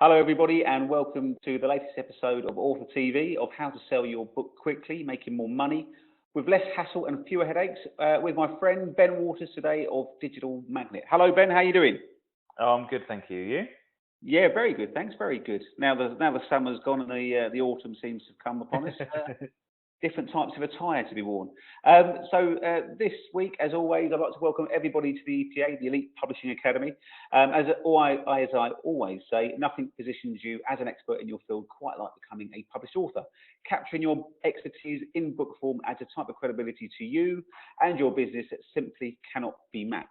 Hello, everybody, and welcome to the latest episode of Author TV of how to sell your book quickly, making more money with less hassle and fewer headaches. With my friend Ben Waters today of Digital Magnet. Hello, Ben. How you doing? Oh, I'm good, thank you. You? Yeah, very good. Thanks. Very good. Now the summer's gone and the autumn seems to have come upon us. Different types of attire to be worn. This week, as always, I'd like to welcome everybody to the EPA, the Elite Publishing Academy. As I always say, nothing positions you as an expert in your field quite like becoming a published author. Capturing your expertise in book form adds a type of credibility to you and your business that simply cannot be matched.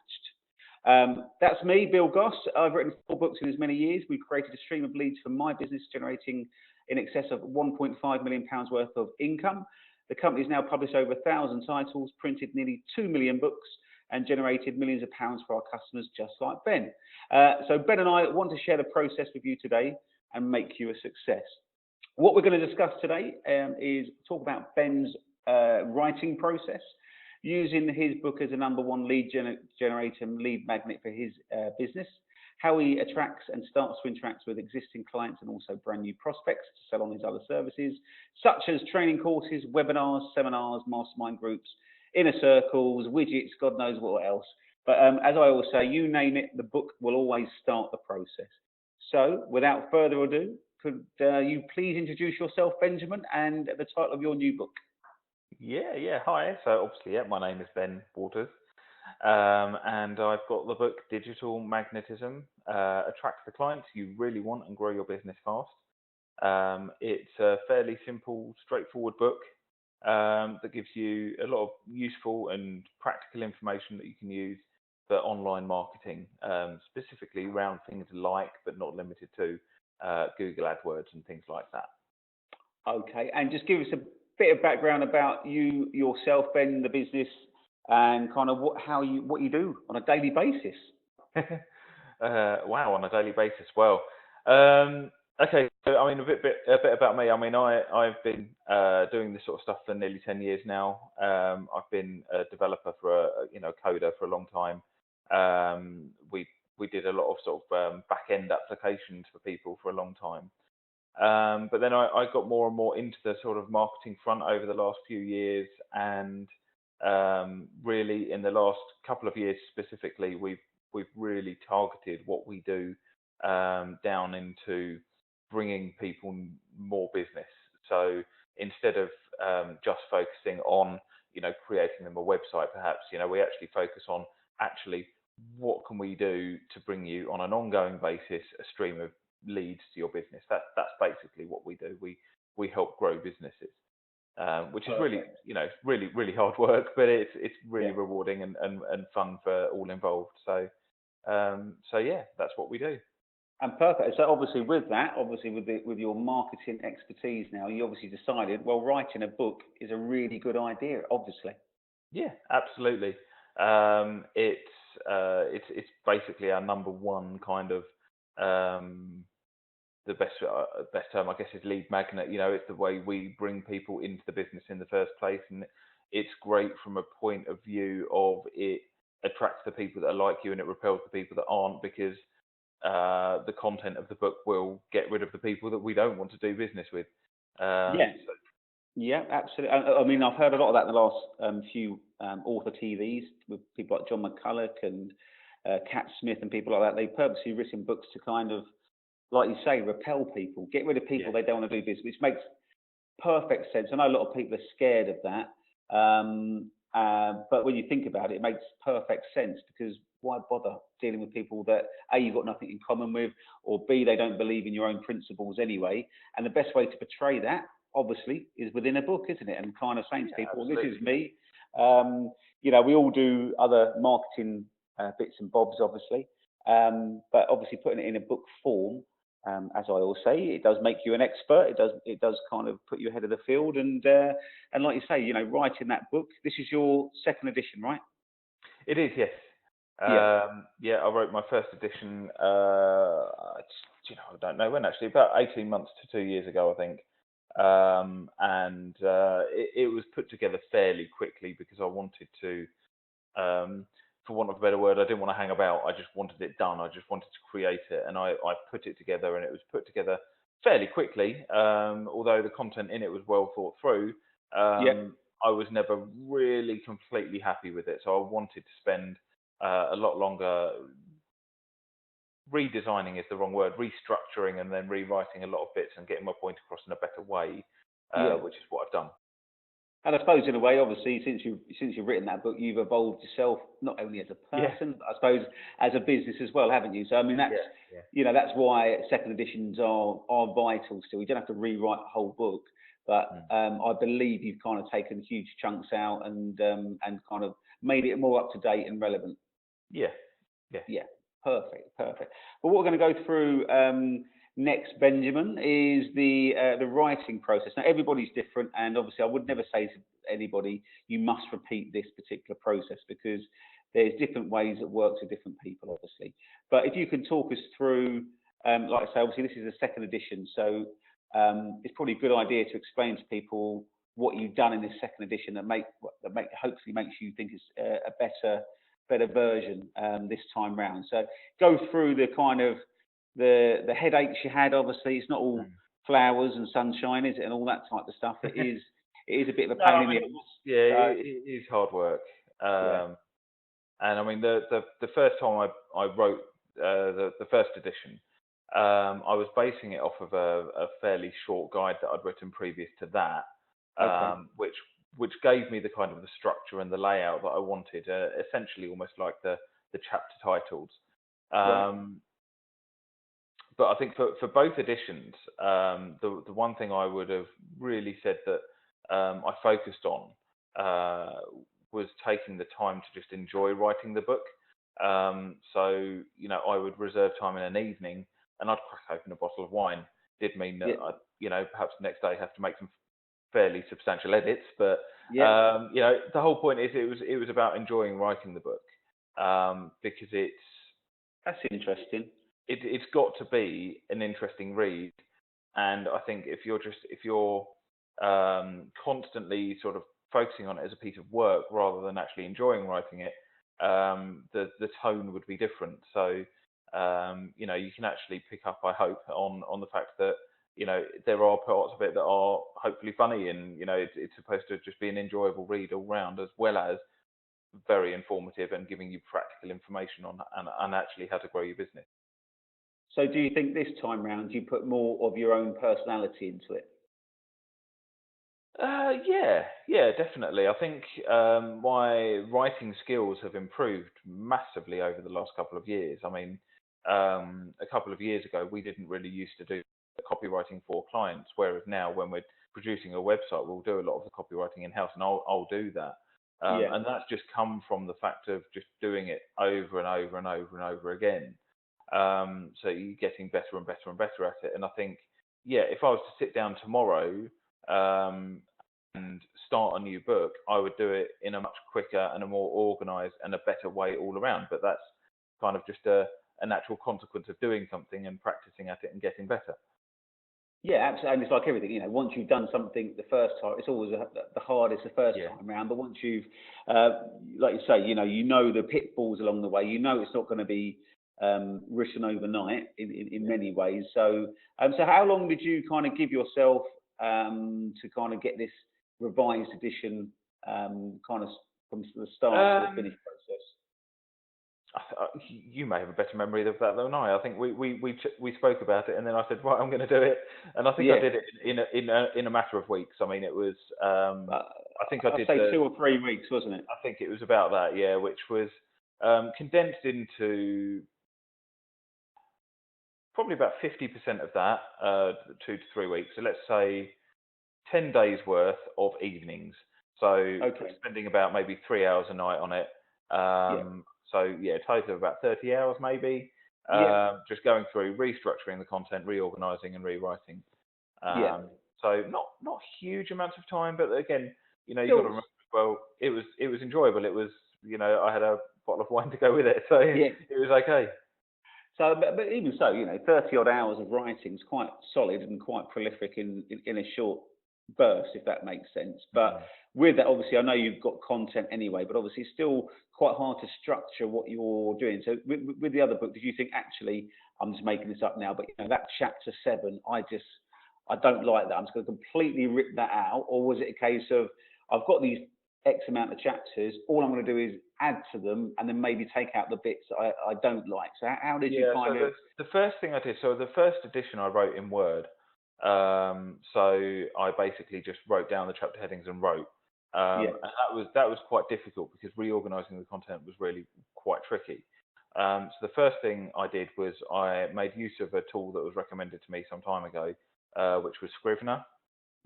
That's me, Bill Goss. I've written 4 books in as many years. We've created a stream of leads for my business, generating in excess of £1.5 million worth of income. The company has now published over 1,000 titles, printed nearly 2 million books, and generated millions of pounds for our customers, just like Ben. So Ben and I want to share the process with you today and make you a success. What we're going to discuss today is talk about Ben's writing process, using his book as a #1 lead generator and lead magnet for his business, how he attracts and starts to interact with existing clients and also brand new prospects to sell on his other services, such as training courses, webinars, seminars, mastermind groups, inner circles, widgets, God knows what else. But as I always say, you name it, the book will always start the process. So without further ado, could you please introduce yourself, Benjamin, and the title of your new book? Yeah. Hi. So obviously, my name is Ben Waters, and I've got the book Digital Magnetism: Attract the Clients You Really Want and Grow Your Business Fast. It's a fairly simple, straightforward book that gives you a lot of useful and practical information that you can use for online marketing, specifically around things like, but not limited to, Google AdWords and things like that. Okay, and just give us a bit of background about you yourself, Ben, the business, and kind of what you do on a daily basis. Wow, on a daily basis. Well, okay. So I mean, a bit about me. I mean, I've been doing this sort of stuff for nearly 10 years now. I've been a developer for a coder for a long time. We did a lot of sort of back end applications for people for a long time. But then I got more and more into the sort of marketing front over the last few years, and really in the last couple of years specifically, we've really targeted what we do down into bringing people more business. So instead of just focusing on creating them a website, perhaps we actually focus on actually what can we do to bring you on an ongoing basis a stream of leads to your business. That's basically what we do. We help grow businesses, which is really Perfect. really hard work, but it's really Yeah. rewarding and fun for all involved. So yeah, that's what we do. And perfect. So obviously with that, obviously with your marketing expertise now, you obviously decided, well, writing a book is a really good idea, obviously. Yeah, absolutely. It's basically our #1 kind of um, the best term, I guess, is lead magnet. It's the way we bring people into the business in the first place, and it's great from a point of view of it attracts the people that are like you and it repels the people that aren't, because the content of the book will get rid of the people that we don't want to do business with. Yeah. So Yeah, absolutely. I mean, I've heard a lot of that in the last few author TVs with people like John McCulloch and Cat Smith and people like that. They've purposely written books to kind of, like you say, repel people, get rid of people yeah, they don't want to do business, which makes perfect sense. I know a lot of people are scared of that, but when you think about it, it makes perfect sense because why bother dealing with people that A, you've got nothing in common with, or B, they don't believe in your own principles anyway. And the best way to portray that, obviously, is within a book, isn't it? And kind of saying to yeah, people, well, this is absolutely. me. We all do other marketing bits and bobs, obviously, but obviously putting it in a book form, as I always say, it does make you an expert. It does kind of put you ahead of the field, and like you say, writing that book. This is your second edition, right? It is, yes. Yeah. Yeah, I wrote my first edition. I don't know when actually, about 18 months to 2 years ago, I think. And it was put together fairly quickly because I wanted to um, for want of a better word, I didn't want to hang about. I just wanted it done. I just wanted to create it, and I put it together, and it was put together fairly quickly. Although the content in it was well thought through, Yeah. I was never really completely happy with it. So I wanted to spend a lot longer. Redesigning is the wrong word. Restructuring and then rewriting a lot of bits and getting my point across in a better way, Yeah. which is what I've done. And I suppose in a way, obviously, since you've written that book, you've evolved yourself not only as a Yeah. person, but I suppose as a business as well, haven't you? So I mean, that's that's why second editions are vital still. You don't have to rewrite a whole book, but I believe you've kind of taken huge chunks out and kind of made it more up to date and relevant. Yeah. Yeah, perfect. Well, what we're going to go through next, Benjamin, is the writing process. Now, everybody's different, and obviously, I would never say to anybody you must repeat this particular process because there's different ways it works for different people, obviously. But if you can talk us through, like I say, obviously, this is a second edition, so it's probably a good idea to explain to people what you've done in this second edition that hopefully makes you think it's a better version this time round. So go through the kind of the headaches you had. Obviously, it's not all flowers and sunshine, is it, and all that type of stuff. It is a bit of a pain in the ass. Yeah, it is hard work. And I mean, the first time I wrote the first edition, I was basing it off of a fairly short guide that I'd written previous to that, which gave me the kind of the structure and the layout that I wanted, essentially almost like the chapter titles. But I think for both editions, the one thing I would have really said that I focused on was taking the time to just enjoy writing the book. So, I would reserve time in an evening and I'd crack open a bottle of wine. Did mean that I, perhaps the next day have to make some fairly substantial edits, but the whole point is it was about enjoying writing the book, because that's interesting. It's got to be an interesting read, and I think if you're constantly sort of focusing on it as a piece of work rather than actually enjoying writing it, the tone would be different. So you can actually pick up, I hope, on the fact that there are parts of it that are hopefully funny, and it's supposed to just be an enjoyable read all round, as well as very informative and giving you practical information on and actually how to grow your business. So do you think this time round you put more of your own personality into it? Yeah, definitely. I think my writing skills have improved massively over the last couple of years. I mean, a couple of years ago, we didn't really used to do copywriting for clients, whereas now when we're producing a website, we'll do a lot of the copywriting in-house, and I'll do that. And that's just come from the fact of just doing it over and over and over and over again. So you're getting better and better and better at it. And I think, if I was to sit down tomorrow and start a new book, I would do it in a much quicker and a more organized and a better way all around. But that's kind of just a natural consequence of doing something and practicing at it and getting better. Yeah, absolutely. And it's like everything, once you've done something the first time, it's always the hardest the first time around. But once you've, like you say, you know the pitfalls along the way. It's not going to be written overnight in many ways. So, so how long did you kind of give yourself to kind of get this revised edition, kind of from the start to the finish process? You may have a better memory of that than I. I think we spoke about it, and then I said, right, I'm going to do it, and I think I did it in a matter of weeks. I mean, it was I think I did say 2 or 3 weeks, wasn't it? I think it was about that, yeah, which was condensed into probably about 50% of that, 2 to 3 weeks. So let's say 10 days worth of evenings. So spending about maybe 3 hours a night on it. So total of about 30 hours maybe. Just going through, restructuring the content, reorganizing and rewriting. So not huge amounts of time, but again, you've got to remember, well, it was enjoyable. It was, I had a bottle of wine to go with it, so it was okay. So, but even so, 30 odd hours of writing is quite solid and quite prolific in a short burst, if that makes sense. But with that, obviously, I know you've got content anyway, but obviously it's still quite hard to structure what you're doing. So with the other book, did you think actually, I'm just making this up now, but that chapter 7, I don't like that. I'm just going to completely rip that out, or was it a case of I've got these X amount of chapters, all I'm going to do is add to them and then maybe take out the bits that I don't like. So how did you kind of... The first thing I did, so the first edition I wrote in Word. So I basically just wrote down the chapter headings and wrote. And that was quite difficult because reorganizing the content was really quite tricky. So the first thing I did was I made use of a tool that was recommended to me some time ago, which was Scribner.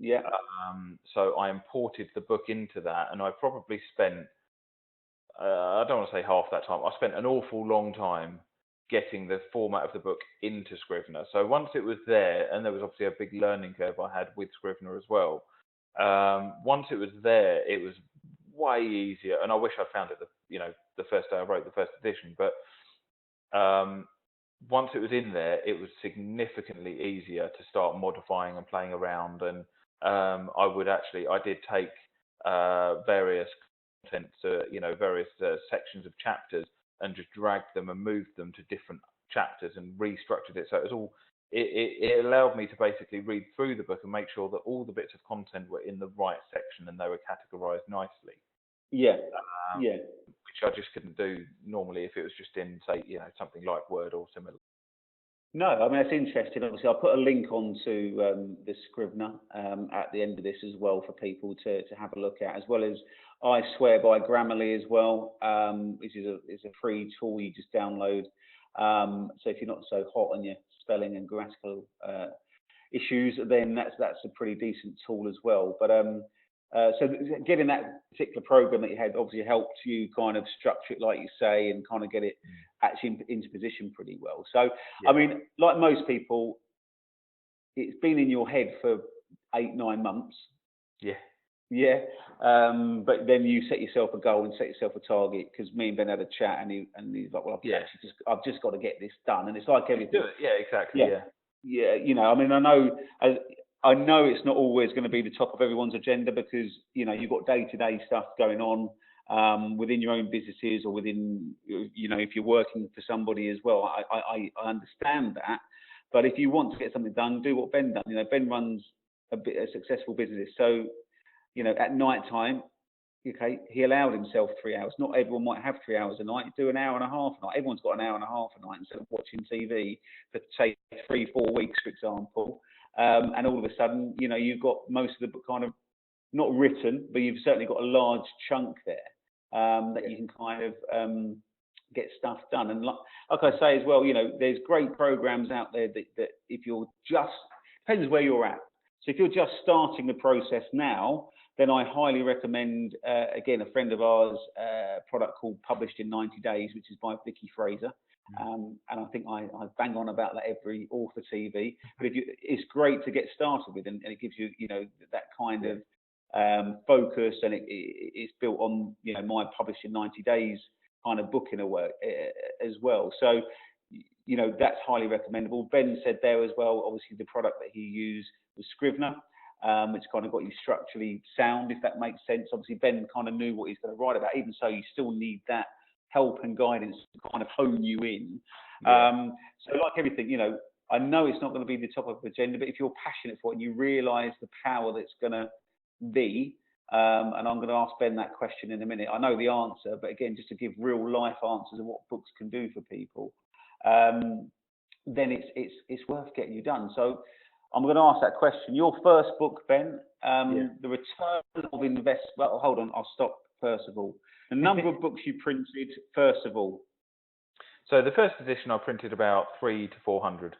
Yeah. So I imported the book into that, and I probably spent, I don't want to say half that time, I spent an awful long time getting the format of the book into Scrivener. So once it was there, and there was obviously a big learning curve I had with Scrivener as well, once it was there, it was way easier. And I wish I'd found it the first day I wrote the first edition, but once it was in there, it was significantly easier to start modifying and playing around. And I did take various content to, various sections of chapters and just dragged them and moved them to different chapters and restructured it. So it was all, it allowed me to basically read through the book and make sure that all the bits of content were in the right section and they were categorized nicely. Which I just couldn't do normally if it was just in, say, something like Word or similar. No, I mean, that's interesting. Obviously, I'll put a link onto the Scribner at the end of this as well for people to have a look at, as well as I Swear by Grammarly as well, which is a free tool you just download. So if you're not so hot on your spelling and grammatical issues, then that's a pretty decent tool as well. But so getting that particular program that you had obviously helped you kind of structure it, like you say, and kind of get it actually into position pretty well. So, I mean, like most people, it's been in your head for 8-9 months. But then you set yourself a goal and set yourself a target, because me and Ben had a chat and he's like, well, I've just got to get this done. And it's like everything. Do it. Yeah, exactly. I mean, I know it's not always going to be the top of everyone's agenda, because you've got day-to-day stuff going on within your own businesses, or within if you're working for somebody as well. I understand that, but if you want to get something done, do what Ben done. Ben runs a successful business, so at night time, he allowed himself 3 hours. Not everyone might have 3 hours a night. Do an hour and a half a night. Everyone's got an hour and a half a night instead of watching TV for, say, 3-4 weeks, for example. And all of a sudden, you've got most of the book kind of not written, but you've certainly got a large chunk there that you can kind of get stuff done. And like I say as well, there's great programs out there that if you're just, depends where you're at. So if you're just starting the process now, then I highly recommend, again, a friend of ours, a product called Published in 90 Days, which is by Vicky Fraser. And I think I bang on about that every author TV. But it's great to get started with, and it gives you, that kind of focus, and it's built on, my Published in 90 Days kind of book in a way as well. So, that's highly recommendable. Ben said there as well, obviously the product that he used was Scrivener, which kind of got you structurally sound, if that makes sense. Obviously, Ben kind of knew what he's going to write about. Even so, you still need that help and guidance to kind of hone you in. So like everything, I know it's not going to be the top of the agenda, but if you're passionate for it and you realise the power that's going to be, and I'm going to ask Ben that question in a minute. I know the answer, but again, just to give real life answers of what books can do for people, then it's worth getting you done. So I'm going to ask that question. Your first book, Ben, The Return of Investment. Well, hold on, I'll stop first of all. The number of books you printed, first of all. So the first edition I printed about 300 to 400.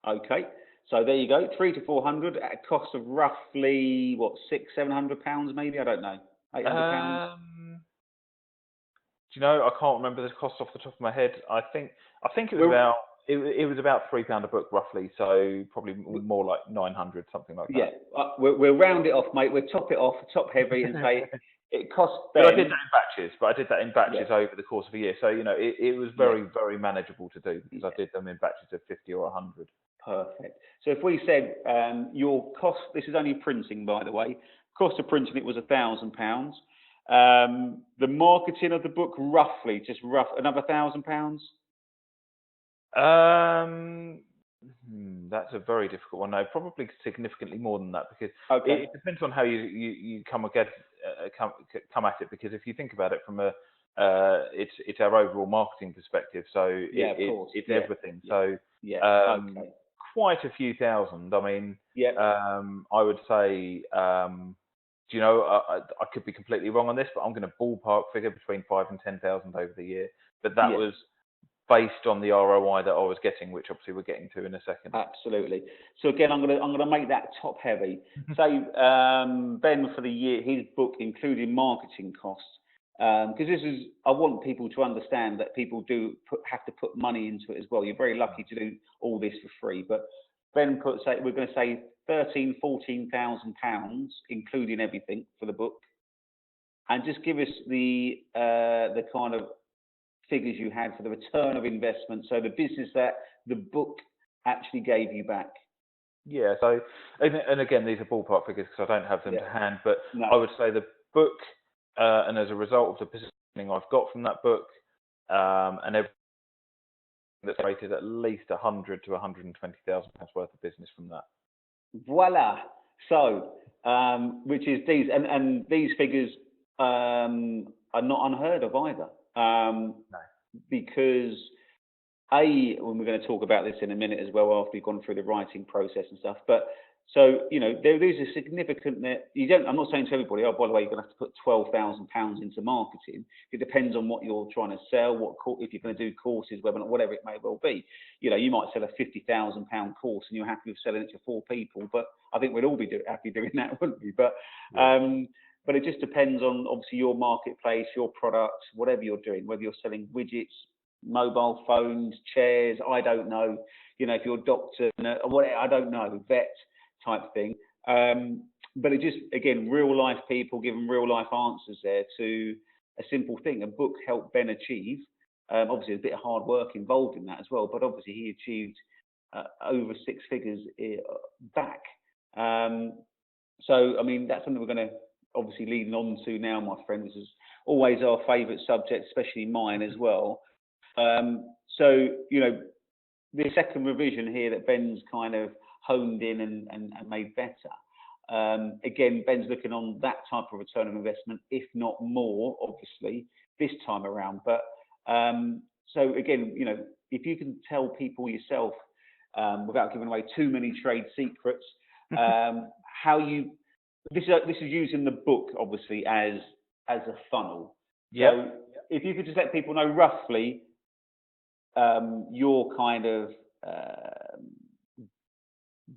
Okay, so there you go, 300 to 400 at a cost of roughly what, £600-700 maybe? I don't know. £800. Do you know? I can't remember the cost off the top of my head. I think it was about. It was about £3 a book roughly, so probably more like 900, something like that. Yeah, we'll round it off, mate. We'll top it off, top heavy, and say it cost Ben. But I did that in batches. Over the course of a year. So it was very very manageable to do, because I did them in batches of 50 or 100. Perfect. So if we said your cost, this is only printing, by the way. Cost of printing it was £1,000. The marketing of the book, roughly, just rough, another £1,000. That's a very difficult one. No, probably significantly more than that, because Okay. it depends on how you come at it. Because if you think about it from it's our overall marketing perspective, so Yeah, of course. it's Yeah. everything. So Yeah. Okay. quite a few thousand. I mean, Yeah. I would say, do you know, I could be completely wrong on this, but I'm going to ballpark figure between 5,000 and 10,000 over the year. But that Yeah. was based on the ROI that I was getting, which obviously we're getting to in a second. Absolutely. So again, I'm gonna make that top heavy. So Ben, for the year, his book including marketing costs, because I want people to understand that people have to put money into it as well. You're very lucky to do all this for free, but Ben we're going to say £13,000-14,000 including everything for the book, and just give us the kind of figures you had for the return of investment, so the business that the book actually gave you back. Yeah. So, and again, these are ballpark figures because I don't have them to hand, but No. I would say the book, and as a result of the positioning I've got from that book, and everything that's rated at least 100 to 120,000 pounds worth of business from that. Voila. So, which is these, and these figures are not unheard of either. No. Because when we're going to talk about this in a minute as well after we've gone through the writing process and stuff, but so these are significant. That I'm not saying to everybody, oh, by the way, you're going to have to put £12,000 into marketing. It depends on what you're trying to sell, if you're going to do courses, whatever it may well be. You might sell a £50,000 course and you're happy with selling it to 4 people, but I think we'd all be happy doing that, wouldn't we? But but it just depends on obviously your marketplace, your products, whatever you're doing, whether you're selling widgets, mobile phones, chairs, I don't know, if you're a doctor, I don't know, vet type thing. But it just, again, real life people giving real life answers there to a simple thing. A book helped Ben achieve. Obviously, a bit of hard work involved in that as well, but obviously he achieved over 6 figures back. So, I mean, that's something we're going to obviously leading on to now, my friend. This is always our favourite subject, especially mine as well. So, the second revision here that Ben's kind of honed in and made better. Again, Ben's looking on that type of return on investment, if not more, obviously, this time around. But so again, if you can tell people yourself, without giving away too many trade secrets, how you this is using the book obviously as a funnel. Yep. So if you could just let people know roughly your kind of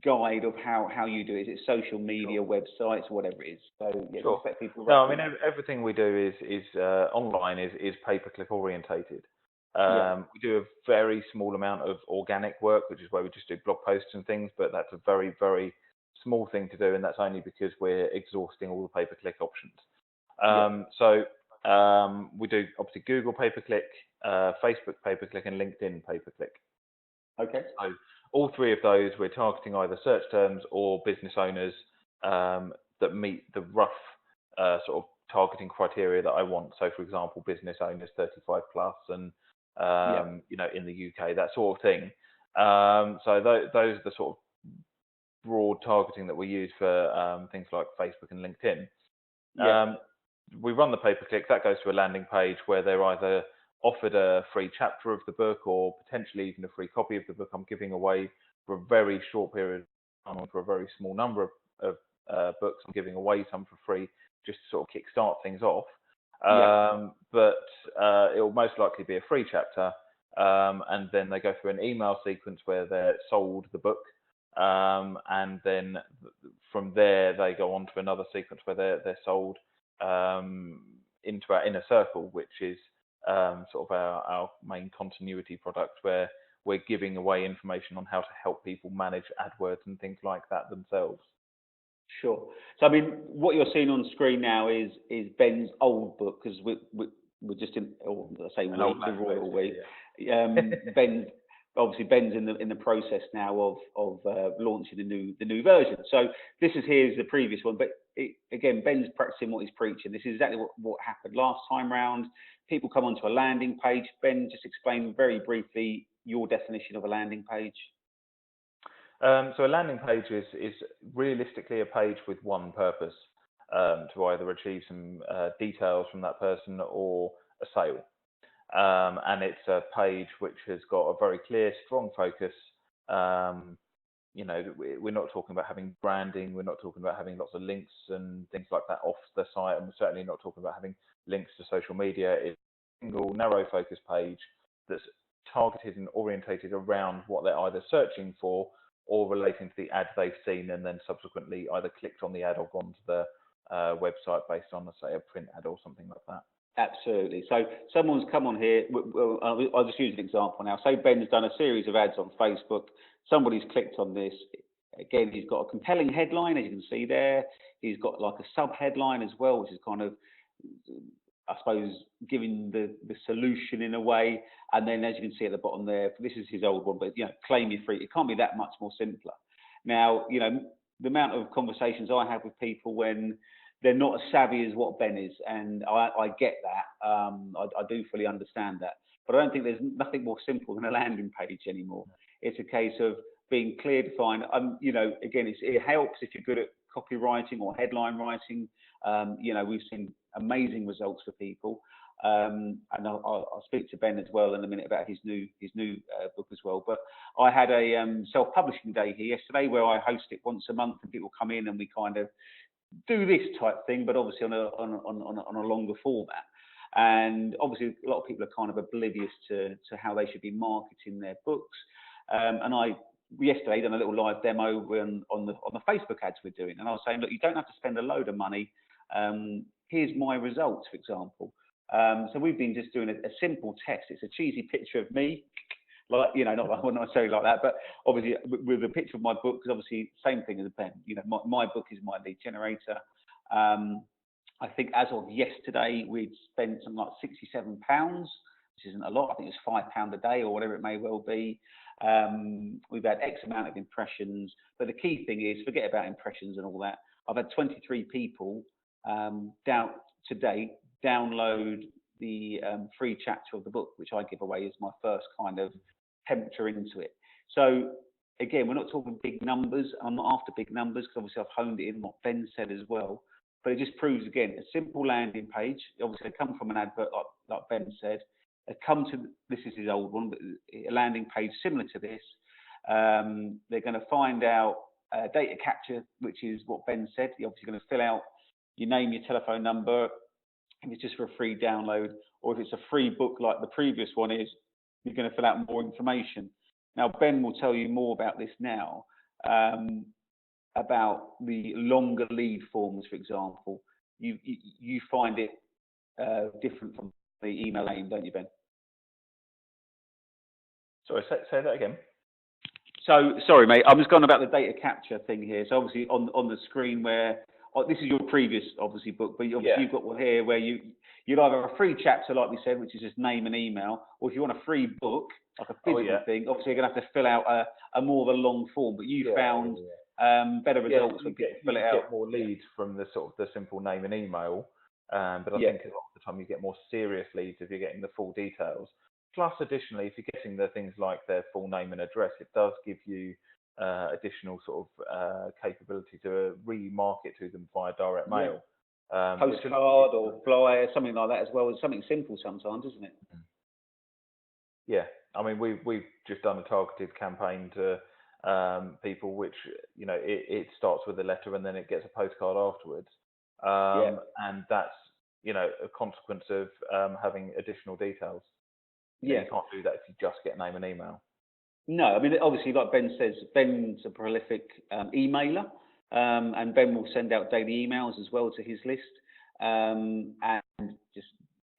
guide of how you do it. Is it social media, Sure. websites, whatever it is? So yeah, Sure. just let people No, I mean, everything we do is online, is pay-per-click orientated. We do a very small amount of organic work, which is where we just do blog posts and things, but that's a very, very small thing to do, and that's only because we're exhausting all the pay-per-click options. So we do obviously Google pay-per-click, Facebook pay-per-click, and LinkedIn pay-per-click. Okay. So all 3 of those, we're targeting either search terms or business owners that meet the rough sort of targeting criteria that I want. So, for example, business owners 35 plus, and in the UK, that sort of thing. So those are the sort of broad targeting that we use for things like Facebook and LinkedIn. We run the pay-per-click. That goes to a landing page where they're either offered a free chapter of the book or potentially even a free copy of the book I'm giving away for a very short period of time, for a very small number of books. I'm giving away some for free just to sort of kickstart things off. But it will most likely be a free chapter, and then they go through an email sequence where they're sold the book, and then from there they go on to another sequence where they're sold into our inner circle, which is sort of our main continuity product, where we're giving away information on how to help people manage AdWords and things like that themselves. Sure. So, I mean, what you're seeing on screen now is Ben's old book, because we're just in, or I say we, the royal we. obviously Ben's in the process now of launching the new version. So here's the previous one, but again, Ben's practicing what he's preaching. This is exactly what happened last time round. People come onto a landing page. Ben, just explain very briefly your definition of a landing page. So a landing page is realistically a page with one purpose, to either achieve some details from that person or a sale. And it's a page which has got a very clear, strong focus. You know, we're not talking about having branding. We're not talking about having lots of links and things like that off the site. And we're certainly not talking about having links to social media. It's a single, narrow focus page that's targeted and orientated around what they're either searching for or relating to the ad they've seen, and then subsequently either clicked on the ad or gone to the website based on, say, a print ad or something like that. Absolutely. So someone's come on here. I'll just use an example now. Say Ben's done a series of ads on Facebook. Somebody's clicked on this. Again, he's got a compelling headline, as you can see there. He's got like a sub headline as well, which is kind of, I suppose, giving the solution in a way. And then, as you can see at the bottom there, this is his old one, but claim your free. It can't be that much more simpler. Now, the amount of conversations I have with people when they're not as savvy as what Ben is, and I get that. I do fully understand that, but I don't think there's nothing more simple than a landing page anymore. It's a case of being clear, defined. Again, it helps if you're good at copywriting or headline writing. We've seen amazing results for people, and I'll speak to Ben as well in a minute about his new book as well. But I had a self-publishing day here yesterday where I host it once a month, and people come in and we kind of do this type thing, but obviously on a longer format. And obviously a lot of people are kind of oblivious to how they should be marketing their books. And I yesterday done a little live demo on the Facebook ads we're doing, and I was saying, look, you don't have to spend a load of money. Here's my results, for example. So we've been just doing a simple test. It's a cheesy picture of me, not necessarily like that, but obviously with a picture of my book, because obviously same thing as Ben. My book is my lead generator. I think as of yesterday, we'd spent something like £67, which isn't a lot. I think it's £5 a day or whatever it may well be. We've had X amount of impressions, but the key thing is, forget about impressions and all that. I've had 23 people to date download the free chapter of the book, which I give away as my first kind of temperature into it. So again, we're not talking big numbers. I'm not after big numbers because obviously I've honed it in what Ben said as well. But it just proves, again, a simple landing page. Obviously, they come from an advert like Ben said. They come to, this is his old one, but a landing page similar to this. They're going to find out data capture, which is what Ben said. You're obviously going to fill out your name, your telephone number, if it's just for a free download, or if it's a free book like the previous one is, you're going to fill out more information. Now, Ben will tell you more about this now, about the longer lead forms, for example. You find it different from the email aim, don't you, Ben? Sorry, say that again. So, sorry, mate, I'm just going about the data capture thing here. So obviously on the screen where, this is your previous, obviously, book, but you've got one here where you'd either have a free chapter, like we said, which is just name and email, or if you want a free book, like a physical thing, obviously you're going to have to fill out a more of a long form, but you found better results when people fill it out. You get more leads from the sort of the simple name and email, but I think a lot of the time you get more serious leads if you're getting the full details. Plus, additionally, if you're getting the things like their full name and address, it does give you additional sort of capability to remarket to them via direct mail. Postcard or flyer, something like that as well. It's something simple sometimes, isn't it? Yeah, I mean, we've just done a targeted campaign to people, which it starts with a letter and then it gets a postcard afterwards, and that's a consequence of having additional details. You can't do that if you just get name and email. No, I mean, obviously, like Ben says, Ben's a prolific emailer, and Ben will send out daily emails as well to his list, and just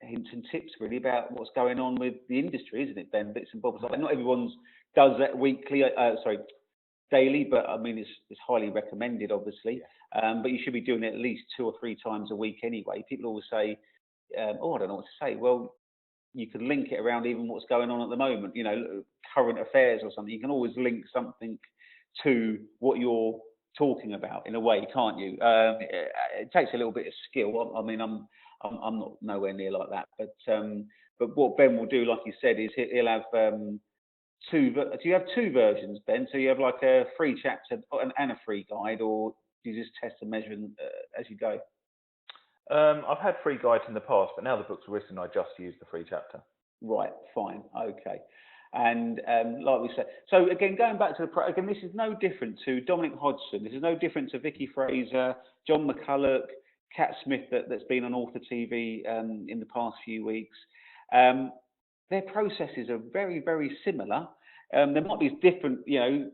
hints and tips really about what's going on with the industry, isn't it, Ben? Bits and bobs like that. Not everyone does that daily, but I mean, it's highly recommended, obviously. But you should be doing it at least 2 or 3 times a week anyway. People always say, I don't know what to say. Well, you could link it around even what's going on at the moment, you know, current affairs or something. You can always link something to what you're talking about in a way, can't you? It takes a little bit of skill. I mean, I'm not nowhere near like that, but what Ben will do, like you said, is he'll have do you have two versions, Ben? So you have like a free chapter and a free guide, or do you just test and measure as you go? I've had free guides in the past, but now the book's written, I just use the free chapter. Right, fine, okay. And like we said, so again, going back to again, this is no different to Dominic Hodgson. This is no different to Vicky Fraser, John McCulloch, Cat Smith that's been on Author TV in the past few weeks. Their processes are very, very similar. There might be different, you know,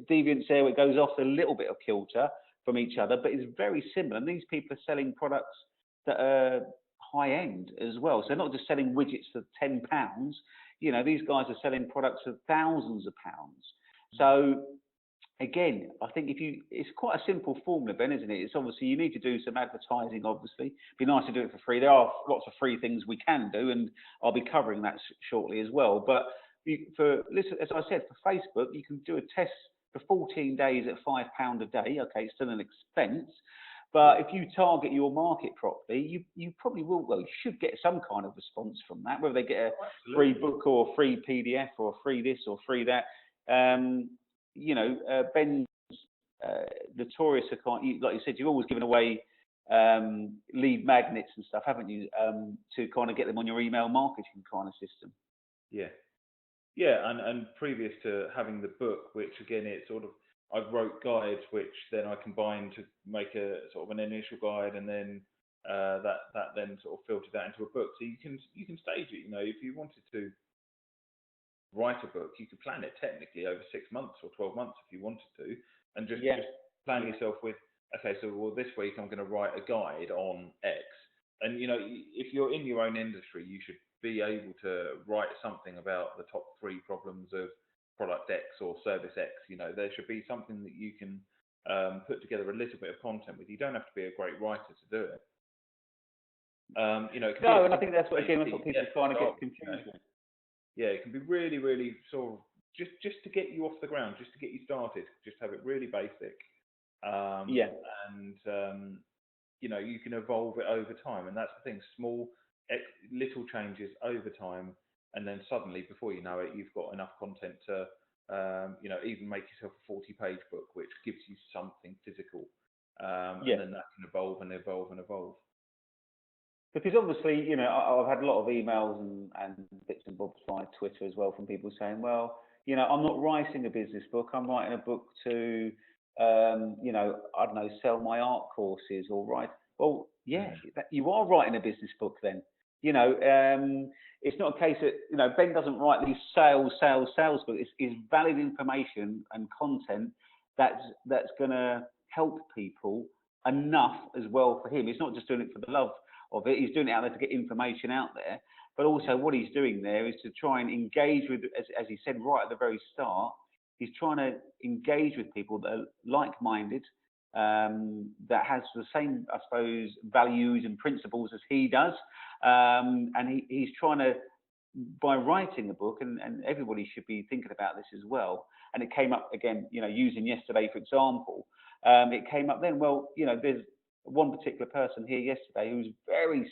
deviance there where it goes off a little bit of kilter from each other, but it's very similar. And these people are selling products that are high end as well. So they're not just selling widgets for £10. You know, these guys are selling products for thousands of pounds. So again, I think it's quite a simple formula, Ben, isn't it? It's obviously you need to do some advertising. Obviously, it'd be nice to do it for free. There are lots of free things we can do, and I'll be covering that shortly as well. But listen, as I said, for Facebook, you can do a test for 14 days at £5 a day. Okay, it's still an expense. But if you target your market properly, you probably will. Well, you should get some kind of response from that, whether they get a free book or a free PDF or a free this or free that. You know, Ben's notorious for like you said, you've always given away lead magnets and stuff, haven't you, to kind of get them on your email marketing kind of system? Yeah. Yeah, and previous to having the book, which again, it's sort of, I wrote guides which then I combined to make a sort of an initial guide, and then that then sort of filtered that into a book. So you can stage it. You know, if you wanted to write a book, you could plan it technically over 6 months or 12 months if you wanted to, and just plan yourself with, okay, so well this week I'm going to write a guide on X, and you know, if you're in your own industry, you should be able to write something about the top 3 problems of product X or service X. You know, there should be something that you can put together a little bit of content with. You don't have to be a great writer to do it. You know, no, and I think that's what people kind of get confused with. Yeah, it can be really, really sort of just to get you off the ground, just to get you started, just have it really basic. And you know, you can evolve it over time, and that's the thing. Small, little changes over time, and then suddenly, before you know it, you've got enough content to, you know, even make yourself a 40-page book, which gives you something physical, and then that can evolve and evolve and evolve. Because obviously, you know, I've had a lot of emails and bits and bobs via Twitter as well from people saying, well, you know, I'm not writing a business book. I'm writing a book to, you know, I don't know, sell my art courses or write. Well, yeah, you are writing a business book then. You know, it's not a case that, you know, Ben doesn't write these sales books. It's valid information and content that's going to help people enough as well for him. He's not just doing it for the love of it. He's doing it out there to get information out there, but also what he's doing there is to try and engage with, as he said right at the very start, he's trying to engage with people that are like-minded, that has the same, I suppose, values and principles as he does, and he's trying to, by writing a book, and everybody should be thinking about this as well, and it came up again, you know, using yesterday for example, it came up then, well, you know, there's one particular person here yesterday who's very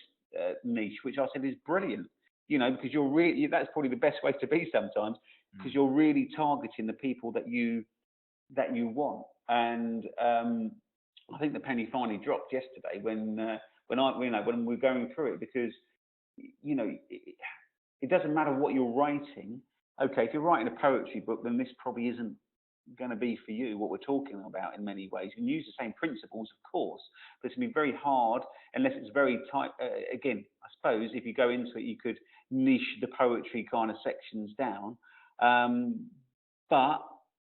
niche, which I said is brilliant, you know, because you're really, that's probably the best way to be sometimes, because you're really targeting the people that you want. And I think the penny finally dropped yesterday when when we were going through it, because you know, it doesn't matter what you're writing. Okay, if you're writing a poetry book, then this probably isn't going to be for you, what we're talking about in many ways. You can use the same principles, of course, but it's going to be very hard unless it's very tight. Again, I suppose if you go into it, you could niche the poetry kind of sections down, but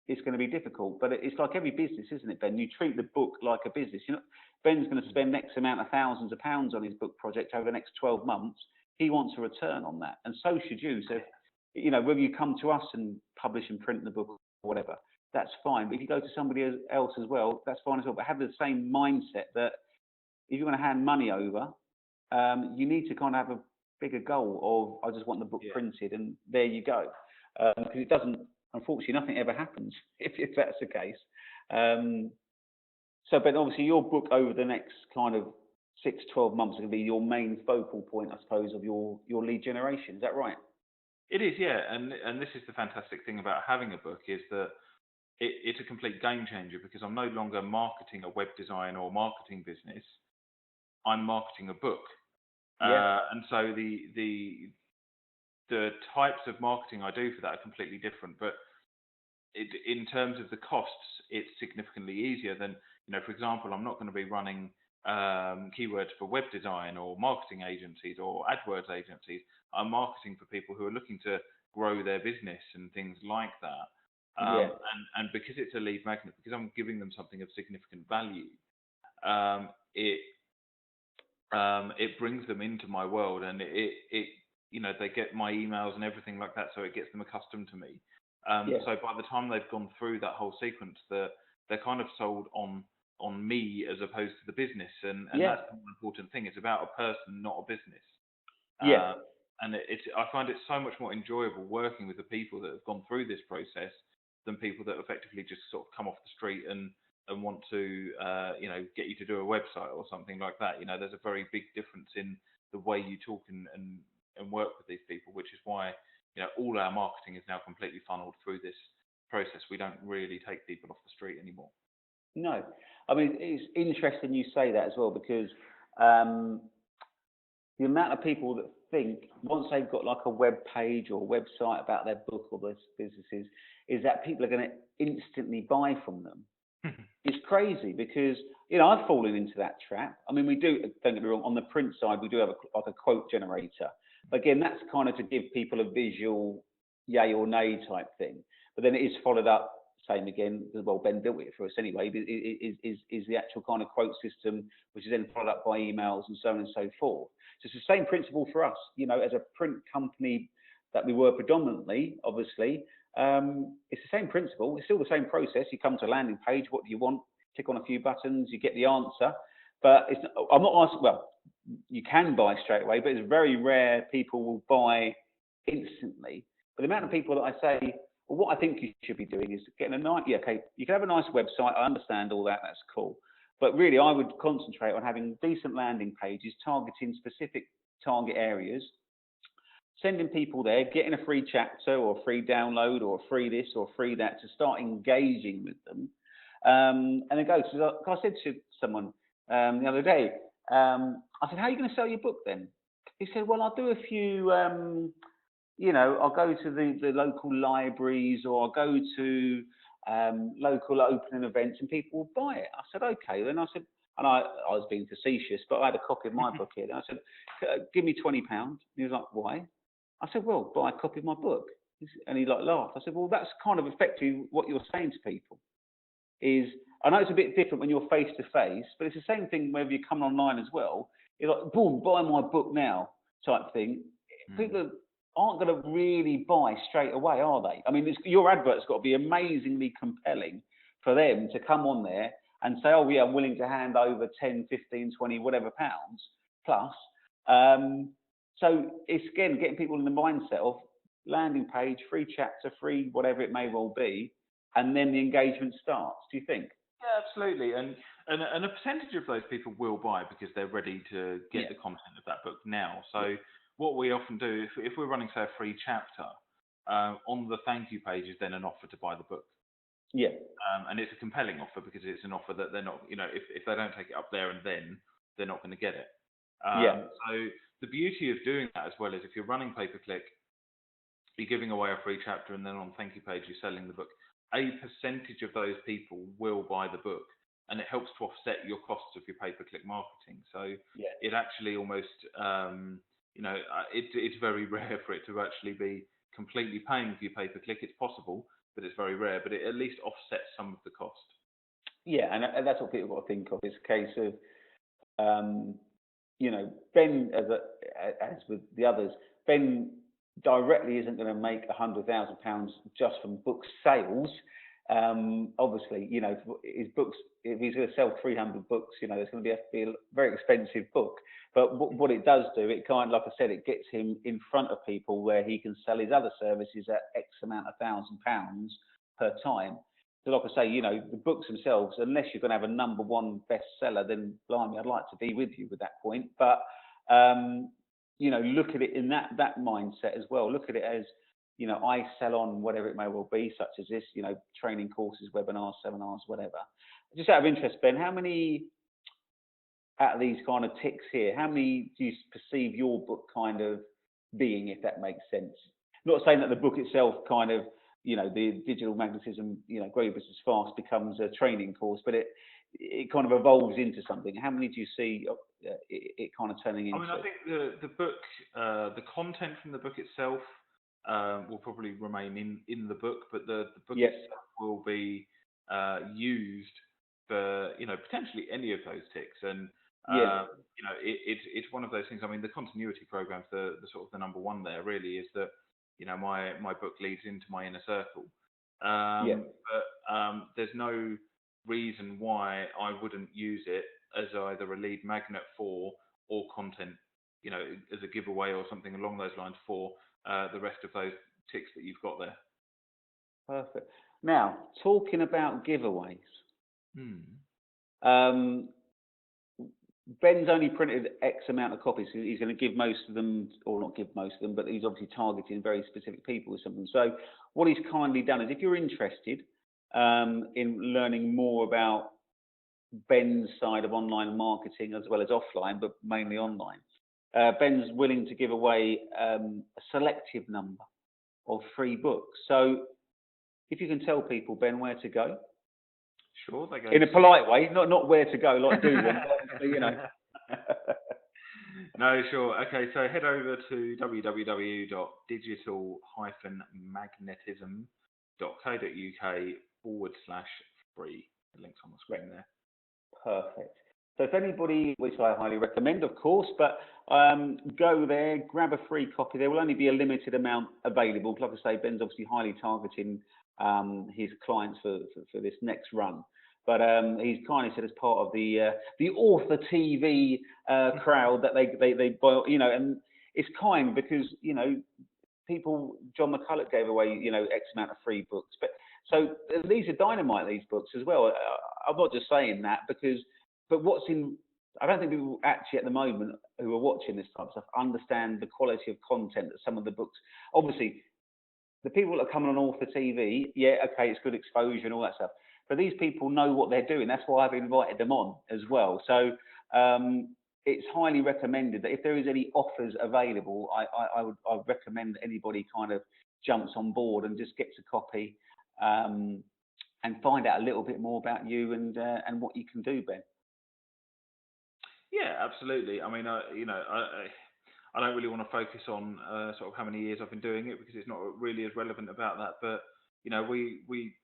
it's going to be difficult. But it's like every business, isn't it, Ben? You treat the book like a business. You know, Ben's going to spend X amount of thousands of pounds on his book project over the next 12 months. He wants a return on that, and so should you. So, you know, whether you come to us and publish and print the book or whatever, that's fine. But if you go to somebody else as well, that's fine as well. But have the same mindset that if you're going to hand money over, you need to kind of have bigger goal of I just want the book Yeah. printed and there you go. Because it doesn't, unfortunately, nothing ever happens if that's the case. Um, so, but obviously, your book over the next kind of 6, 12 months is going to be your main focal point, I suppose, of your lead generation. Is that right? It is, yeah, and this is the fantastic thing about having a book is that it's a complete game changer because I'm no longer marketing a web design or marketing business. I'm marketing a book, Yeah, and so the types of marketing I do for that are completely different. But in terms of the costs, it's significantly easier than, for example, I'm not going to be running keywords for web design or marketing agencies or AdWords agencies. I'm marketing for people who are looking to grow their business and things like that. yeah, And because it's a lead magnet, because I'm giving them something of significant value, um, it it brings them into my world, and they get my emails and everything like that, so it gets them accustomed to me. yeah, So by the time they've gone through that whole sequence, they're kind of sold on me as opposed to the business, and yeah, that's the more important thing. It's about a person, not a business. yeah. Uh, and I find it so much more enjoyable working with the people that have gone through this process than people that effectively just sort of come off the street and want to get you to do a website or something like that. There's a very big difference in the way you talk and work with these people, which is why all our marketing is now completely funneled through this process. We don't really take people off the street anymore. No, I mean it's interesting you say that as well because um, the amount of people that think once they've got like a web page or a website about their book or their businesses, is that people are going to instantly buy from them. It's crazy because I've fallen into that trap. I mean, we do, don't get me wrong, on the print side we do have like a quote generator. But again, that's kind of to give people a visual yay or nay type thing. But then it is followed up, same again. Well, Ben built it for us anyway. But is the actual kind of quote system, which is then followed up by emails and so on and so forth. So it's the same principle for us. As a print company that we were predominantly, obviously, it's the same principle. It's still the same process. You come to a landing page. What do you want? Click on a few buttons. You get the answer. But I'm not asking. Well, you can buy straight away, but it's very rare people will buy instantly. But the amount of people that I say, well, what I think you should be doing is getting a nice. Yeah, okay, you can have a nice website. I understand all that. That's cool. But really, I would concentrate on having decent landing pages, targeting specific target areas, sending people there, getting a free chapter or a free download or a free this or free that to start engaging with them. And then go, because I said to someone the other day, I said, how are you going to sell your book then? He said, well, I'll do a few, I'll go to the local libraries or I'll go to local opening events and people will buy it. I said, okay. Then I said, and I was being facetious, but I had a copy of my book here. And I said, give me £20. He was like, why? I said, well, buy a copy of my book. And he laughed. I said, well, that's kind of effectively what you're saying to people is, I know it's a bit different when you're face to face, but it's the same thing whether you come online as well. It's like, boom, buy my book now type thing. People aren't going to really buy straight away, are they? I mean, your advert's got to be amazingly compelling for them to come on there and say, oh, yeah, I'm willing to hand over 10, 15, 20, whatever pounds plus. So it's, again, getting people in the mindset of landing page, free chapter, free whatever it may well be, and then the engagement starts. Do you think? Yeah, absolutely. And a percentage of those people will buy because they're ready to get the content of that book now. So what we often do, if we're running, say, a free chapter, on the thank you page is then an offer to buy the book. Yeah. And it's a compelling offer because it's an offer that they're not, if they don't take it up there and then, they're not going to get it. So the beauty of doing that as well is if you're running pay-per-click, you're giving away a free chapter, and then on thank you page, you're selling the book. A percentage of those people will buy the book, and it helps to offset your costs of your pay-per-click marketing. So it actually almost, it's very rare for it to actually be completely paying for your pay-per-click. It's possible, but it's very rare. But it at least offsets some of the cost. Yeah, and that's what people got to think of. It's a case of, Ben, as with the others, Ben directly isn't going to make £100,000 just from book sales. obviously, you know, his books, if he's going to sell 300 books, you know, it's going to have to be a very expensive book. But what it does do, it kind of, like I said, it gets him in front of people where he can sell his other services at X amount of £1,000 per time. So like I say, you know, the books themselves, unless you're going to have a #1 bestseller, then blimey, I'd like to be with you at that point. But, you know, look at it in that mindset as well. Look at it as, you know, I sell on whatever it may well be, such as this, you know, training courses, webinars, seminars, whatever. Just out of interest, Ben, how many out of these kind of ticks here, how many do you perceive your book kind of being, if that makes sense? Not saying that the book itself kind of, you know, the digital magnetism, you know, Grow Your Business Fast becomes a training course, but it kind of evolves into something. How many do you see it kind of turning into? I mean, I think the book, the content from the book itself will probably remain in the book, but the book Yes. itself will be used for, you know, potentially any of those ticks. And Yeah. you know, it's one of those things. I mean, the continuity program's the sort of the #1 there really is that, you know, my book leads into my inner circle. Yeah. But there's no reason why I wouldn't use it as either a lead magnet for, or content, you know, as a giveaway or something along those lines for the rest of those ticks that you've got there. Perfect. Now, talking about giveaways, Ben's only printed X amount of copies. He's going to give most of them, or not give most of them, but he's obviously targeting very specific people or something. So what he's kindly done is, if you're interested in learning more about Ben's side of online marketing as well as offline, but mainly online, Ben's willing to give away a selective number of free books. So if you can tell people, Ben, where to go. Sure, they go in a polite way, not where to go, like do them, you know. No, sure. Okay, so head over to www.digital-magnetism.co.uk/free. The link's on the screen there. Perfect. So if anybody, which I highly recommend, of course, but go there, grab a free copy. There will only be a limited amount available. Like I say, Ben's obviously highly targeting his clients for this next run. But he's kindly said, as part of the author TV crowd, that they buy, you know, and it's kind because, you know, people, John McCulloch gave away, you know, X amount of free books. But so these are dynamite, these books as well. I'm not just saying that but what's in, I don't think people actually at the moment who are watching this type of stuff understand the quality of content that some of the books, obviously, the people that are coming on author TV, yeah, okay, it's good exposure and all that stuff. But these people know what they're doing. That's why I've invited them on as well. So it's highly recommended that if there is any offers available, I'd recommend that anybody kind of jumps on board and just gets a copy and find out a little bit more about you and what you can do, Ben. Yeah, absolutely. I mean, you know, I don't really want to focus on sort of how many years I've been doing it, because it's not really as relevant about that. But you know, we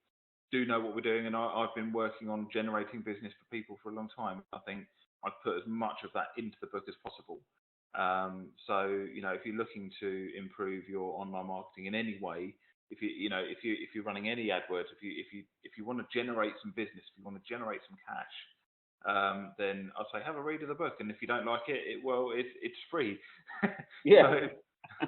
do know what we're doing, and I've been working on generating business for people for a long time. I think I've put as much of that into the book as possible. So you know, if you're looking to improve your online marketing in any way, if you're running any AdWords, if you want to generate some business, if you want to generate some cash, then I'd say have a read of the book, and if you don't like it, it's free. Yeah. So,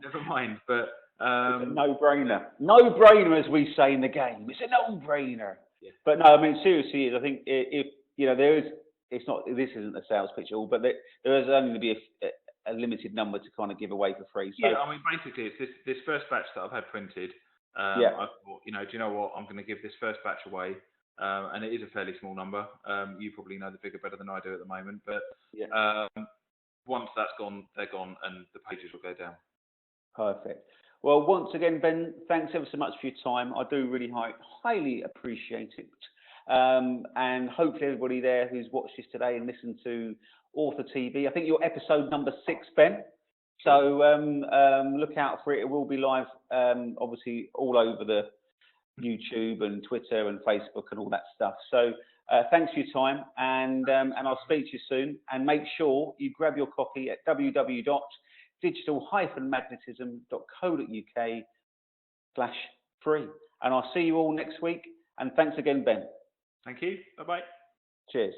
never mind. But it's a no-brainer. No-brainer, as we say in the game. It's a no-brainer. Yeah. But no, I mean, seriously, I think if you know, there is, it's not, this isn't a sales pitch at all, but there is only going to be a limited number to kind of give away for free. So, yeah, I mean, basically, it's this first batch that I've had printed. Yeah. I thought, you know, do you know what? I'm going to give this first batch away. And it is a fairly small number. You probably know the figure better than I do at the moment. But yeah. Once that's gone, they're gone, and the pages will go down. Perfect. Well, once again, Ben, thanks ever so much for your time. I do really highly appreciate it. And hopefully everybody there who's watched this today and listened to Author TV, I think you're episode number 6, Ben. So look out for it. It will be live, obviously, all over the YouTube and Twitter and Facebook and all that stuff. So thanks for your time, and I'll speak to you soon. And make sure you grab your copy at www.digital-magnetism.co.uk/free. and I'll see you all next week. And thanks again, Ben. Thank you. Bye bye. Cheers.